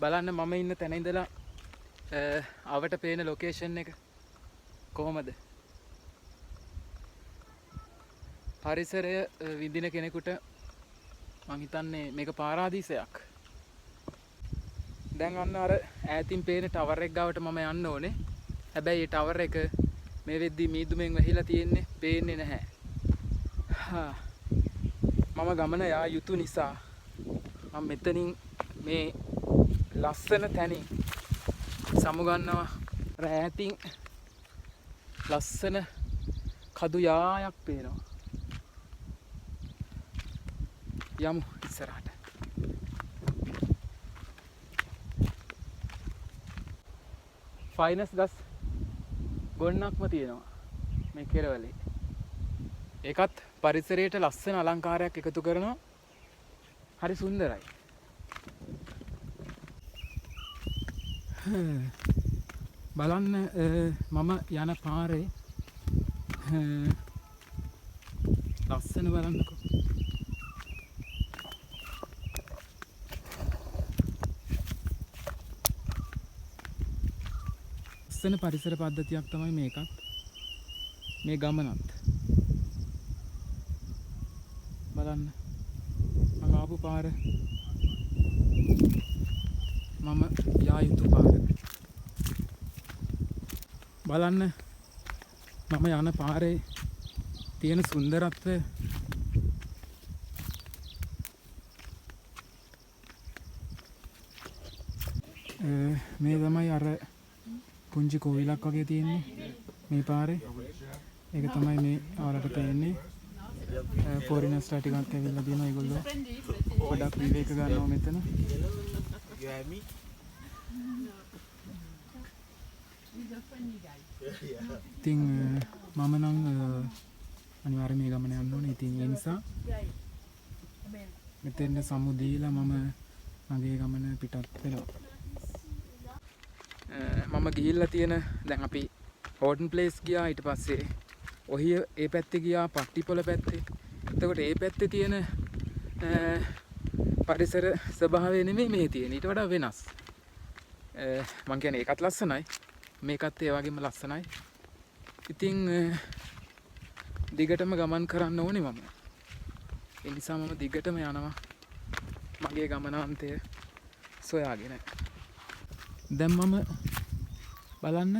බලන්න මම ඉන්න තැන ඉඳලා අවට පේන ලොකේෂන් එක කොහොමද? පරිසරය විඳින කෙනෙකුට මං හිතන්නේ මේක පාරාදීසයක්. දැන් අන්න අර ඈතින් පේන ටවර් එක ගාවට මම යන්න ඕනේ. හැබැයි ඒ ටවර් එක මේ වෙද්දි මීදුමෙන් වැහිලා තියෙන්නේ, පේන්නේ නැහැ. මම ගමන යා යුතු නිසා මම මෙතනින් මේ ලස්සන තැනින් සමුගන්නවා. ඈතින් ලස්සන කදු යායක් පේනවා. යමු ඉස්සරහට. ෆයිනස් ගස් ගොන්නක්ම තියෙනවා මේ කෙරවලේ. ඒකත් පරිසරයට ලස්සන අලංකාරයක් එකතු කරනවා. හරි සුන්දරයි. බලන්න මම යන පාරේ ලස්සන බලන්නකෝ. ලස්සන පරිසර පද්ධතියක් තමයි මේකත්. මේ ගමනත් බලන්න. මම ආපු පාර මම යා යුතු පාර. බලන්න මම යන පාරේ තියෙන සුන්දරත්වය. මේ තමයි අර පුංචි කෝවිලක් වගේ තියෙන්නේ මේ පාරේ. ඒක තමයි මේ ආරට පේන්නේ. ෆොරිනර්ස්ලා ටිකක් ඇවිල්ලා දිනවා. ඒගොල්ලෝ පොඩක් විවේක ගන්නවා මෙතන. ඉතින් මම නම් අනිවාර්යයෙන් මේ ගමන යන්න ඕනේ. ඉතින් ඒ නිසා මෙතෙන් සමු දීලා මම මගේ ගමන පිටත් වෙනවා. මම ගිහිල්ලා තියෙන දැන් අපි හෝටන් ප්ලේස් ගියා. ඊට පස්සේ ඔහිය ඒ පැත්තේ ගියා, පට්ටිපොළ පැත්තේ. එතකොට ඒ පැත්තේ තියෙන පරිසර ස්වභාවය නෙමෙයි මේ තියෙන්නේ. ඊට වඩා වෙනස්. මං කියන්නේ ඒකත් ලස්සනයි. මේකත් ඒ වගේම ලස්සනයි. ඉතින් දිගටම ගමන් කරන්න ඕනේ මම. ඒ නිසා මම දිගටම යනවා මගේ ගමනාන්තය සොයාගෙන. දැන් මම බලන්න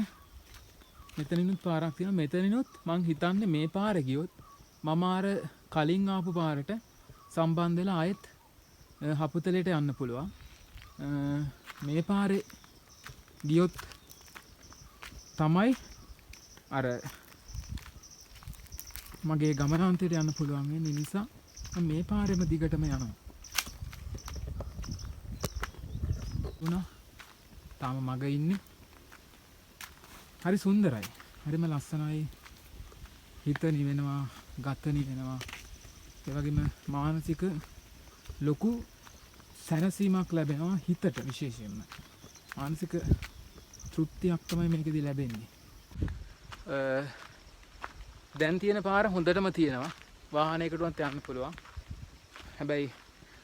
මෙතනිනුත් පාරක් තියෙනවා. මෙතනිනුත් මං හිතන්නේ මේ පාරේ ගියොත් මම අර කලින් ආපු පාරට සම්බන්ධ වෙලා ආයෙත් හපුතලයට යන්න පුළුවන්. මේ පාරේ ගියොත් තමයි අර මගේ ගමනාන්තයට යන්න පුළුවන් වෙන්නේ. නිසා මම මේ පාරෙම දිගටම යනවා. උනා තාම මග ඉන්නේ. හරි සුන්දරයි. හරිම ලස්සනයි. හිත නිවෙනවා, ගත නිවෙනවා. ඒ වගේම මානසික ලොකු සැනසීමක් ලැබෙනවා හිතට විශේෂයෙන්ම. මානසික තෘප්තියක් තමයි මේකෙදි ලැබෙන්නේ. දැන් තියෙන පාර හොඳටම තියෙනවා. වාහනයකටවත් යන්න පුළුවන්. හැබැයි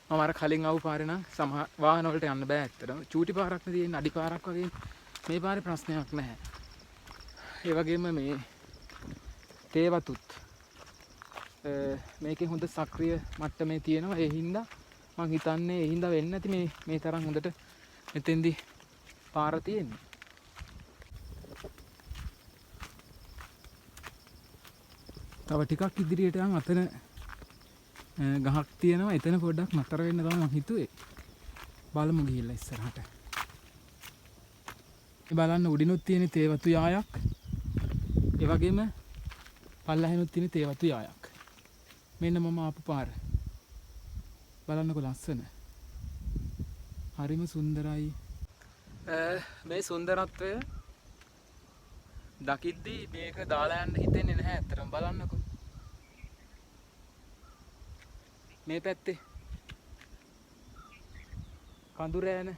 මම අර කලින් ආපු පාරේ නම් සමහර වාහන වලට යන්න බෑ ඇත්තටම. චූටි පාරක් නේ තියෙන්නේ, අඩි පාරක් වගේ. මේ පාරේ ප්‍රශ්නයක් නැහැ. ඒ වගේම මේ තේවතුත් මේකේ හොඳ සක්‍රිය මට්ටමේ තියෙනවා. ඒ හින්දා මං හිතන්නේ ඒ හින්දා වෙන්නේ නැති මේ තරම් හොඳට මෙතෙන්දි පාර තියෙන්නේ. තව ටිකක් ඉදිරියට යන් අතන ගහක් තියෙනවා. එතන පොඩ්ඩක් නතර වෙන්න තමයි මං හිතුවේ. බලමු ගිහිල්ලා ඉස්සරහට. බලන්න උඩිනුත් තියෙන තේවතු යායක්. ඒ වගේම පල්ලෙහානුත් තියෙන තේවතු යායක්. මෙන්න මම ආපු පාර. බලන්නකො ලස්සන. හරිම සුන්දරයි. මේ සුන්දරත්වය දකිද්දී මේක දාලා යන්න හිතෙන්නේ නැහැ අතරම. බලන්නකො. මේ පැත්තේ කඳු රෑන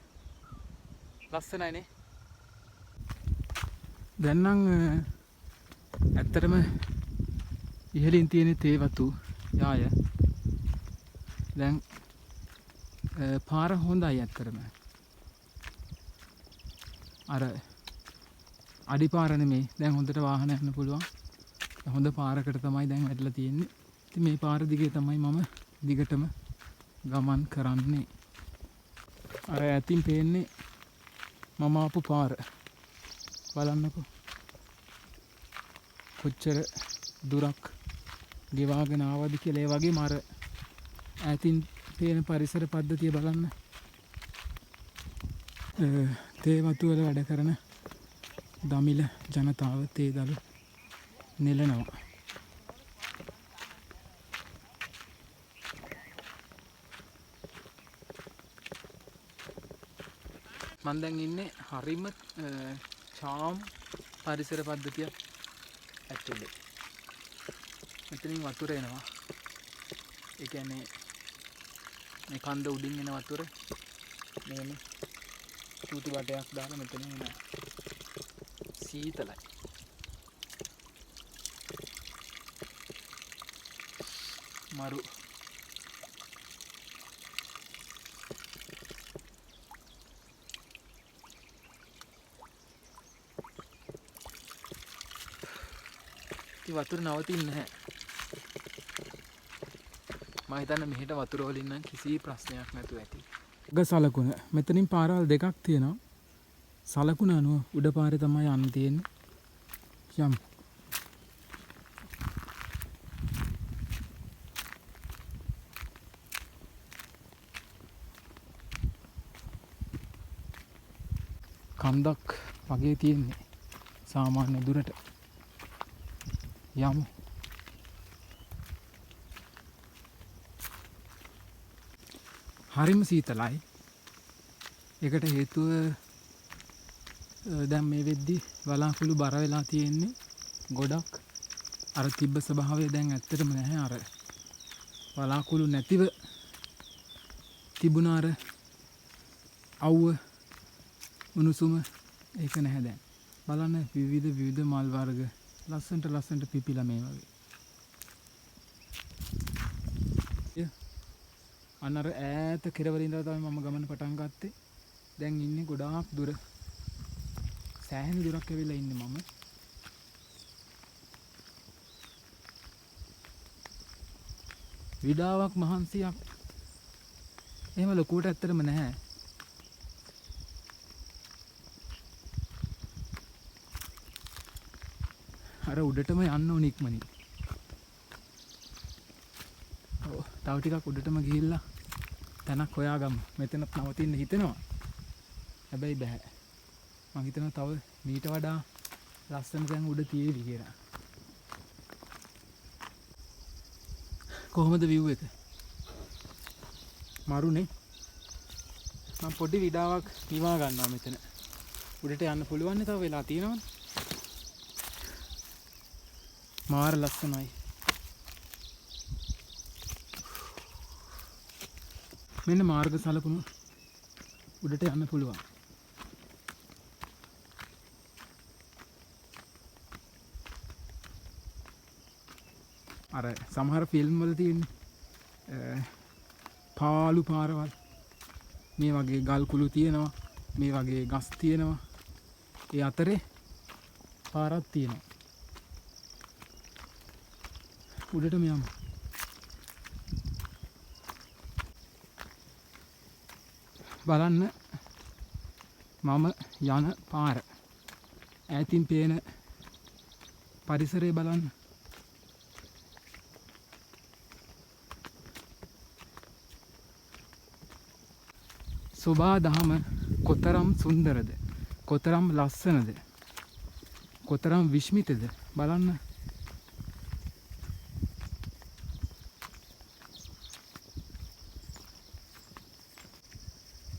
ලස්සනයිනේ. දැන් නම් ඇත්තටම ඉහළින් තියෙන තේවතු යාය. දැන් පාර හොඳයි ඇත්තටම. අර අඩිපාර නෙමෙයි. දැන් හොඳට වාහන යන්න පුළුවන්. හොඳ පාරකට තමයි දැන් වැටලා තියෙන්නේ. ඉතින් මේ පාර දිගේ තමයි මම දිගටම ගමන් කරන්නේ. අර ඇතින් පේන්නේ මම ආපු පාර. බලන්නකෝ. කොච්චර දුරක් ගෙවාගෙන ආවද කියලා. ඒ වගේම අර ඇතින් පේන පරිසර පද්ධතිය බලන්න. තේ වතු වල වැඩ කරන දමිළ ජනතාව තේ දළු නෙලනවා. මම දැන් ඉන්නේ හරිම චාම් පරිසර පද්ධතියක් ඇතුලේ. මෙතනින් වතුර එනවා. ඒ කියන්නේ මේ කන්ද උඩින් එන වතුර මෙහෙම චූටි වටයක් දාලා මෙතන එනවා. සීතලයි. මරු වතුර නවතින්නේ නැහැ. මම හිතන්නේ මෙහෙට වතුර වලින් නම් කිසි ප්‍රශ්නයක් නැතුව ඇති. සලකුණ මෙතනින් පාරවල් දෙකක් තියෙනවා. සලකුණ අනුව උඩ පාරේ තමයි යන්න තියෙන්නේ. යම් කන්දක් වගේ තියෙන්නේ සාමාන්‍ය දුරට. යමු. හරිම සීතලයි. ඒකට හේතුව දැන් මේ වෙද්දි වලාකුළු බර වෙලා තියෙන්නේ ගොඩක්. අර තිබ්බ ස්වභාවය දැන් ඇත්තටම නැහැ. අර වලාකුළු නැතිව තිබුණ අර අවුව උණුසුම ඒක නැහැ දැන්. බලන්න විවිධ මල් වර්ග ලස්සනට පිපිලා මේ වගේ. අන්නර ඈත කෙරවල ඉඳලා තමයි මම ගමන පටන් ගත්තේ. දැන් ඉන්නේ ගොඩාක් දුර. සෑහෙන දුරක් ඇවිල්ලා ඉන්නේ මම. විඩාවක් මහන්සියක් එහෙම ලොකුවට ඇත්තටම නැහැ. අර උඩටම යන්න ඕන ඉක්මනින්. ඔව් තව ටිකක් උඩටම ගිහිල්ලා තැනක් හොයාගමු. මෙතනත් නවතින්න හිතෙනවා. හැබැයි බෑ. මං හිතනවා තව මීට වඩා ලස්සන තැන් උඩ තියෙවි කියලා. කොහොමද view එක? මරුනේ. මම පොඩි විඩාවක් නිවා ගන්නවා මෙතන. උඩට යන්න පුළුවන් නේ තව වෙලා තියෙනවනේ. මාර ලස්සනයි. මෙන්න මාර්ග සලකුණු උඩට යන්න පුළුවන්. අර සමහර ෆිල්ම් වල තියෙන පාළු පාරවල් මේ වගේ ගල් කුළු තියෙනවා. මේ වගේ ගස් තියෙනවා. ඒ අතරේ පාරක් තියෙනවා. උඩටම යමු. බලන්න මම යන පාර. ඈතින් පේන පරිසරය බලන්න. සෝබා දහම කොතරම් සුන්දරද, කොතරම් ලස්සනද, කොතරම් විශ්මිතද බලන්න.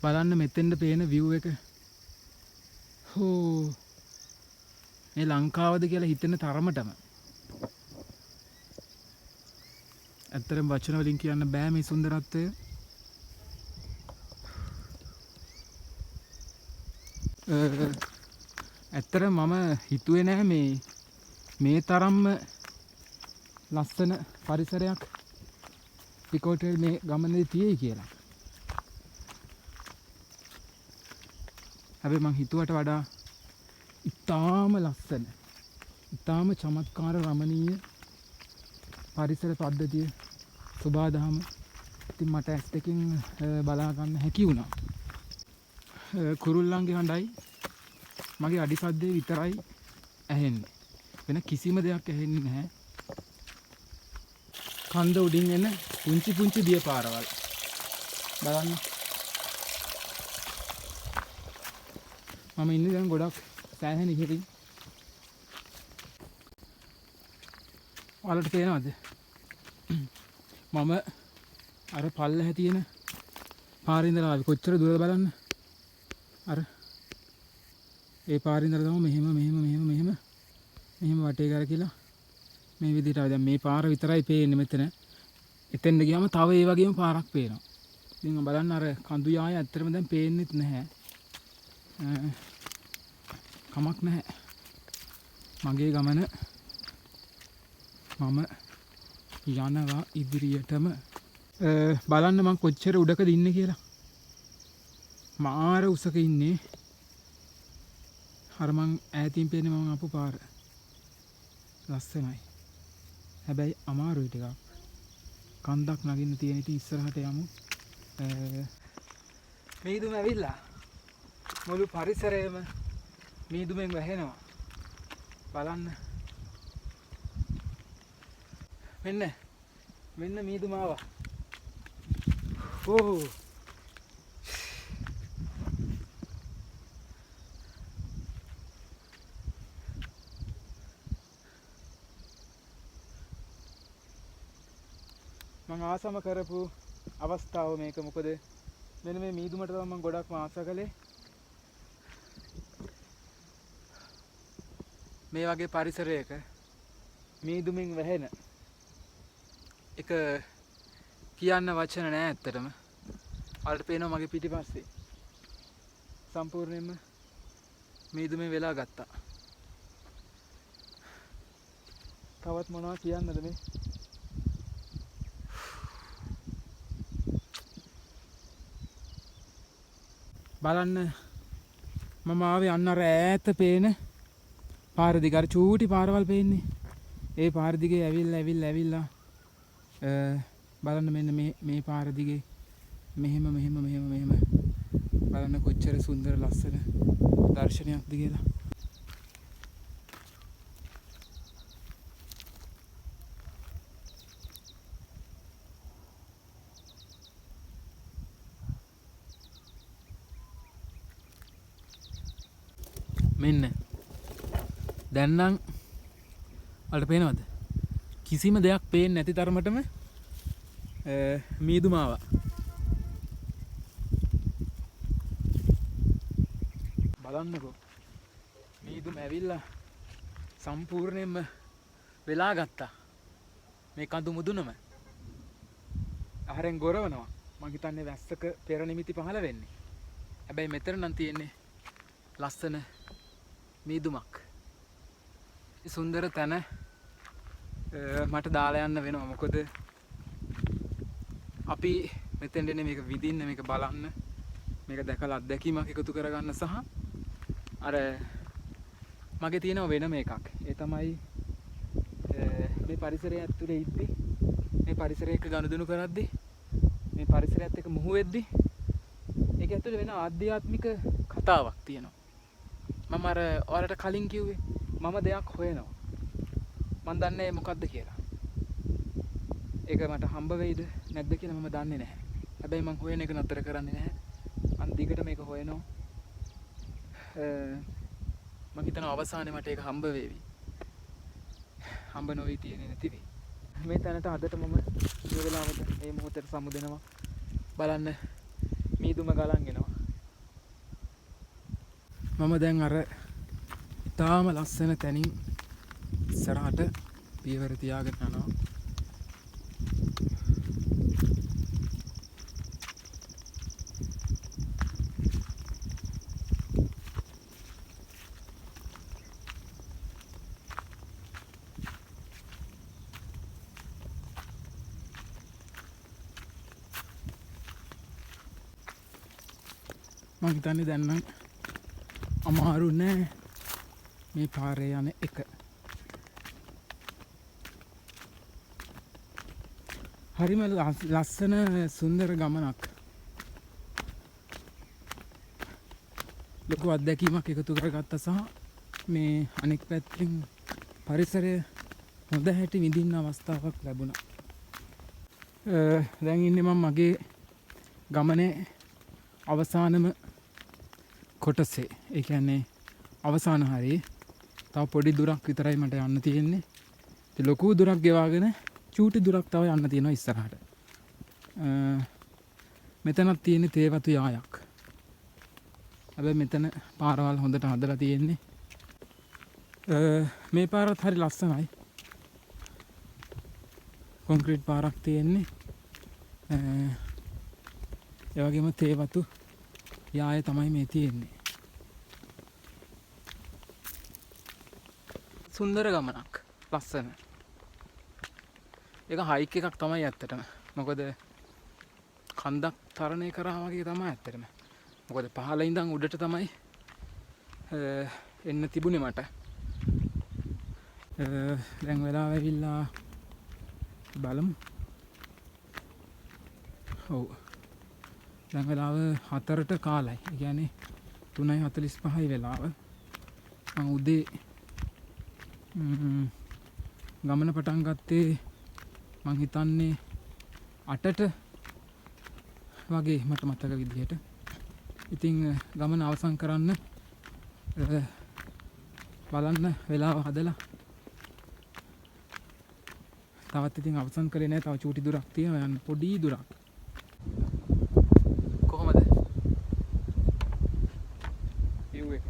බලන්න මෙතෙන්ට පේන view එක. හෝ මේ ලංකාවද කියලා හිතෙන තරමටම. ඇත්තටම වචන වලින් කියන්න බෑ මේ සුන්දරත්වය. ඇත්තට මම හිතුවේ නෑ මේ තරම්ම ලස්සන පරිසරයක් පිකෝටෙල් මේ ගමනේ තියෙයි කියලා. හැබැයි මං හිතුවට වඩා ඉතාම ලස්සන. ඉතාම චමත්කාර රමණීය පරිසර පද්ධතිය සුබාදහම. ඉතින් මට ඇස් දෙකින් බලා ගන්න හැකි වුණා. කුරුල්ලන්ගේ හඬයි මගේ අඩිසද්දේ විතරයි ඇහෙන්නේ. වෙන කිසිම දෙයක් ඇහෙන්නේ නැහැ. කන්ද උඩින් එන පුංචි පුංචි දිය පාරවල් බලන්න. මම ඉන්නේ දැන් ගොඩක් සෑහෙන ඉහළින්. ඔයාලට පේනවද? මම අර පල්ලෙහා තියෙන පාරේ ඉඳලා ආවේ. කොච්චර දුරද බලන්න. අර ඒ පාරේ ඉඳලා තමයි මෙහෙම වටේ කරකිලා මේ විදිහට ආවේ. දැන් මේ පාර විතරයි පේන්නේ මෙතන. එතෙන්ද ගියාම තව ඒ වගේම පාරක් පේනවා. ඉතින් බලන්න අර කඳු යාය ඇත්තටම දැන් පේන්නෙත් නැහැ. කමක් නැහැ. මගේ ගමන මම යනවා ඉදිරියටම. බලන්න මං කොච්චර උඩකද ඉන්නේ කියලා. මාර උසක ඉන්නේ. අර මං ඈතින් පේන්නේ මම ආපු පාර. ලස්සනයි. හැබැයි අමාරුයි ටිකක්. කන්දක් නගින්න තියෙන ඉතින් ඉස්සරහට යමු. මීදුම ඇවිල්ලා මුළු පරිසරයම මීදුමෙන් වැහෙනවා. බලන්න. මෙන්න මීදුම ආවා. ඕ මම ආසම කරපු අවස්ථාව මේක. මොකද මෙන්න මේ මීදුමට තමයි මම ගොඩක්ම ආස කළේ. මේ වගේ පරිසරයක මීදුමින් වැහෙන එක කියන්න වචන නෑ ඇත්තටම. ඔයාලට පේනවා මගේ පිටිපස්සේ සම්පූර්ණයෙන්ම මීදුමෙන් වෙලා ගත්තා. තවත් මොනවා කියන්නද මේ? බලන්න මම ආවේ අන්න අර ඈත පේන පාර දිගේ. අර චූටි පාරවල් පේන්නේ. ඒ පාර දිගේ ඇවිල්ලා බලන්න මෙන්න මේ පාර දිගේ මෙහෙම බලන්න කොච්චර සුන්දර ලස්සන දර්ශනයක්ද කියලා. මෙන්න දැන් නම් වලට පේනවද? කිසිම දෙයක් පේන්නේ නැති තරමටම මීදුම ආවා. බලන්නකෝ මීදුම ඇවිල්ලා සම්පූර්ණයෙන්ම වෙලා ගත්තා. මේ කඳු මුදුනම අහරෙන් ගොරවනවා. මං හිතන්නේ වැස්සක පෙර නිමිති පහළ වෙන්නේ. හැබැයි මෙතන නම් තියෙන්නේ ලස්සන මීදුමක්. සුන්දර තැන මට දාලා යන්න වෙනවා. මොකද අපි මෙතෙන්ට එන්නේ මේක විඳින්න, මේක බලන්න, මේක දැකලා අත්දැකීමක් එකතු කරගන්න සහ අර මගේ තියෙනව වෙනම එකක්. ඒ තමයි මේ පරිසරය ඇතුලේ ඉද්දි, මේ පරිසරය එක්ක ගනුදෙනු කරද්දි, මේ පරිසරයත් එක්ක මුහු වෙද්දි ඒක ඇතුලේ වෙන ආධ්‍යාත්මික කතාවක් තියෙනවා. මම අර ඔයාලට කලින් කිව්වේ මම දෙයක් හොයනවා. මම දන්නේ මොකද්ද කියලා. ඒක මට හම්බ වෙයිද නැද්ද කියලා මම දන්නේ නැහැ. හැබැයි මම හොයන එක නතර කරන්නේ නැහැ. මම දිගට මේක හොයනවා. මම හිතනවා අවසානයේ මට ඒක හම්බ වේවි. හම්බ නොවී තියෙන්නේ නැති වෙයි. මේ තැනට අදට මම මේ වෙලාවට මේ මොහොතට සමුදෙනවා. බලන්න මීදුම ගලන් එනවා. මම දැන් අර තාම ලස්සන තැනින් ඉස්සරහට පියවර තියාගෙන යනවා. මම හිතන්නේ දැන් නම් අමාරු නෑ. මේ පාරේ යන එක. හරිම ලස්සන සුන්දර ගමනක්. ලොකු අත්දැකීමක් එකතු කරගත්තා සහ මේ අනෙක් පැත්තෙන් පරිසරය හොඳ හැටි විඳින්න අවස්ථාවක් ලැබුණා. දැන් ඉන්නේ මම මගේ ගමනේ අවසානම කොටසේ. ඒ කියන්නේ අවසාන හරියේ තව පොඩි දුරක් විතරයි මට යන්න තියෙන්නේ. ඉතින් ලොකු දුරක් ගෙවාගෙන චූටි දුරක් තව යන්න තියෙනවා ඉස්සරහට. මෙතනක් තියෙන්නේ තේවතු යායක්. හැබැයි මෙතන පාරවල් හොඳට හදලා තියෙන්නේ. මේ පාරත් හරි ලස්සනයි. කොන්ක්‍රීට් පාරක් තියෙන්නේ. ඒ වගේම තේවතු යාය තමයි මේ තියෙන්නේ. සුන්දර ගමනක්. ලස්සන. ඒක හයික් එකක් තමයි ඇත්තටම. මොකද කන්දක් තරණය කරා වගේ තමයි ඇත්තටම. මොකද පහළ ඉඳන් උඩට තමයි එන්න තිබුණේ මට. දැන් වෙලාව ඇවිල්ලා බලමු. ඔව්. දැන් වෙලාව 4ට කාලයි. ඒ කියන්නේ 3:45යි වෙලාව. මම උදේ ගමන පටන් ගත්තේ මං හිතන්නේ 8ට වගේ මට මතක විදිහට. ඉතින් ගමන අවසන් කරන්න බලන්න වෙලාව හදලා තවත් ඉතින් අවසන් කරේ නැහැ. තව චූටි දුරක් තියෙනවා යන්න. පොඩි දුරක්. කොහොමද? view එක.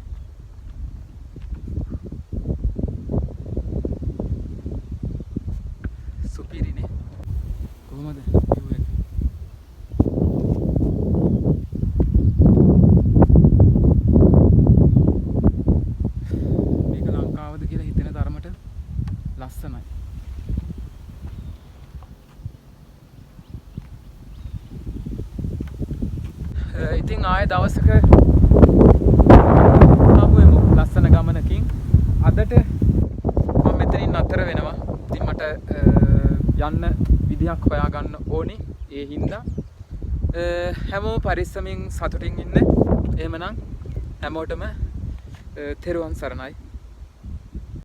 සුපිරිනේ. කොහොමද view එක? මේක ලංකාවද කියලා හිතෙන තරමට ලස්සනයි. ඉතින් ආයෙ දවසක ආපුවෙමු ලස්සන ගමනකින්. අදට මම මෙතනින් නතර වෙනවා. ඉතින් මට යන්න විදියක් හොයාගන්න ඕනි. ඒ හින්දා හැමෝම පරිස්සමින් සතුටින් ඉන්න. එහෙමනම් හැමෝටම තෙරුවන් සරණයි.